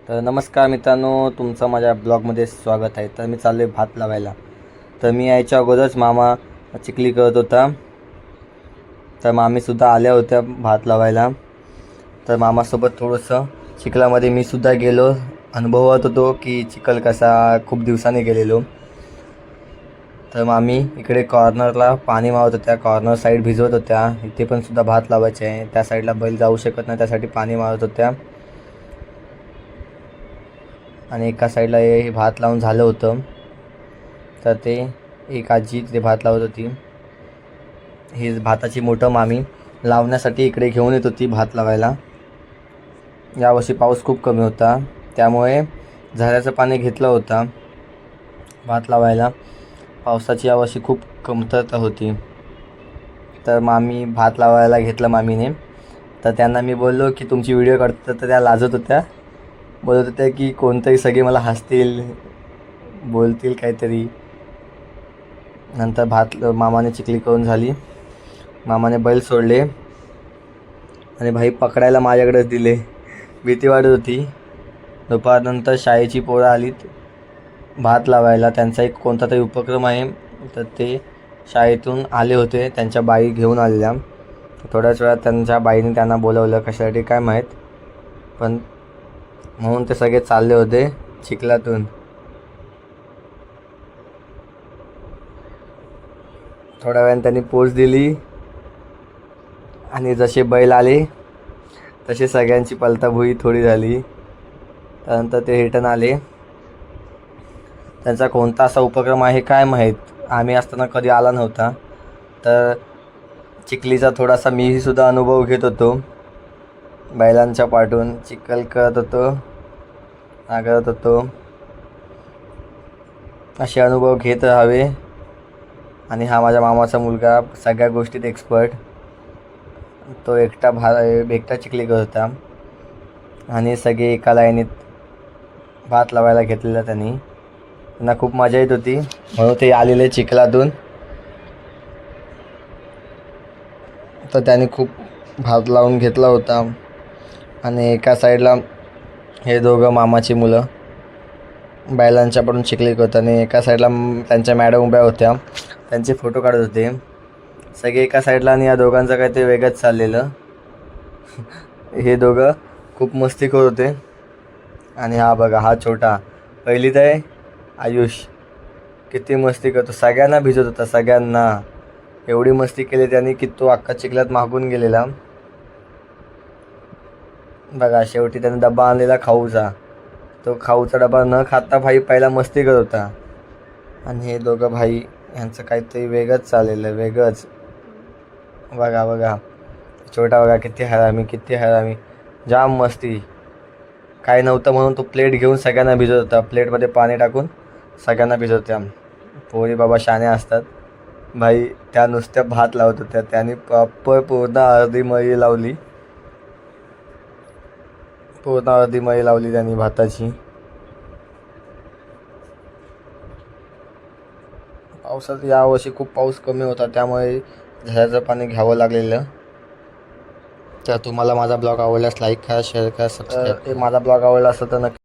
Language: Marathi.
तर नमस्कार मित्रांनो, तुमचं माझ्या ब्लॉगमध्ये स्वागत आहे. तर मी चाललो आहे भात लावायला. तर मी यायच्या अगोदरच मामा चिखली करत होता. तर मामीसुद्धा आल्या होत्या भात लावायला. तर मामासोबत थोडंसं चिखलामध्ये मी सुद्धा गेलो. अनुभवत होतो की चिखल कसा, खूप दिवसांनी गेलेलो. तर मामी इकडे कॉर्नरला पाणी मावत होत्या, कॉर्नर साईड भिजवत होत्या. इथे पण सुद्धा भात लावायचे आहे. त्या साईडला बैल जाऊ शकत नाही, त्यासाठी पाणी मारत होत्या. आणि एका साईडला हे भात लावून झालं होतं. तर ते एक आजी तिथे भात लावत होती. ही भाताची मोठं मामी लावण्यासाठी इकडे घेऊन येत होती भात लावायला. यावर्षी पाऊस खूप कमी होता, त्यामुळे झऱ्याचं पाणी घेतलं होतं भात लावायला. पावसाची यावर्षी खूप कमतरता होती. तर मामी भात लावायला घेतलं मामीने. तर त्यांना मी बोललो की तुमची व्हिडिओ काढतो. तर त्या लाजत होत्या, बोलत होत्या की कोणतरी सगळे मला हसतील, बोलतील काहीतरी. नंतर भात मामाने चिखली करून झाली. मामाने बैल सोडले आणि भाई पकडायला माझ्याकडेच दिले. भीती वाटत होती. दुपारनंतर शाळेची पोरं आलीत भात लावायला. त्यांचा एक कोणता तरी उपक्रम आहे. तर ते शाळेतून आले होते, त्यांच्या बाई घेऊन आलेल्या. थोड्याच वेळात त्यांच्या बाईने त्यांना बोलवलं, कशासाठी काय माहीत, पण म्हणून ते सगळे चालले होते चिखलातून. थोड्या वेळाने त्यांनी पोच दिली आणि जसे बैल आले तसे सगळ्यांची पलताभुई थोडी झाली. त्यानंतर ते रिटर्न आले. त्यांचा कोणता असा उपक्रम आहे काय माहीत, आम्ही असताना कधी आला नव्हता. तर चिखलीचा थोडासा मीही सुद्धा अनुभव घेत होतो. बैलांच्या पाठून चिखल करत होतो, करत होतो. असे अनुभव घेत राहावे. आणि हा माझ्या मामाचा मुलगा, सगळ्या गोष्टीत एक्सपर्ट. तो एकटा चिखली करत होता आणि सगळे एका लाईनीत भात लावायला घेतलेला त्यांनी. त्यांना खूप मजा येत होती, म्हणून ते आलेले चिखलातून. तर त्यांनी खूप भात लावून घेतला होता. आणि एका साईडला हे दोघं मामाची मुलं बैलांच्या पडून चिखली करत, आणि एका साईडला त्यांच्या मॅडम उभ्या होत्या, त्यांचे फोटो काढत होते सगळे एका साईडला. आणि या दोघांचं काय ते वेगळंच चाललेलं. हे दोघं खूप मस्ती करत होते. आणि हा बघा, हा छोटा पहिलीत आहे आयुष, किती मस्ती करतो, सगळ्यांना भिजत होता, सगळ्यांना. एवढी मस्ती केली त्यांनी की तो अख्खा चिखलात मागून गेलेला. बघा, शेवटी त्याने डबा आणलेला खाऊचा. तो खाऊचा डबा न खाता भाई पहिला मस्ती करत होता. आणि हे दोघं भाई, यांचं काहीतरी वेगळंच चाललेलं, वेगळंच. बघा बघा, छोटा बघा किती हरामी, जाम मस्ती. काय नव्हतं म्हणून तो प्लेट घेऊन सगळ्यांना भिजत होता, प्लेटमध्ये पाणी टाकून सगळ्यांना भिजत होत्या. पोरी बाबा शाण्या असतात भाई, त्या नुसत्या भात लावत होत्या. त्यांनी प्रॉपर पूर्ण अर्धी मळी लावली त्यांनी भाताची. पावसात यावर्षी खूप पाऊस कमी होता, त्यामुळे झऱ्याचं पाणी घ्यावं लागलेलं. तर तुम्हाला माझा ब्लॉग आवडल्यास लाईक करा, शेअर करा, सबस्क्राईब. माझा ब्लॉग आवडला असता तर नक्की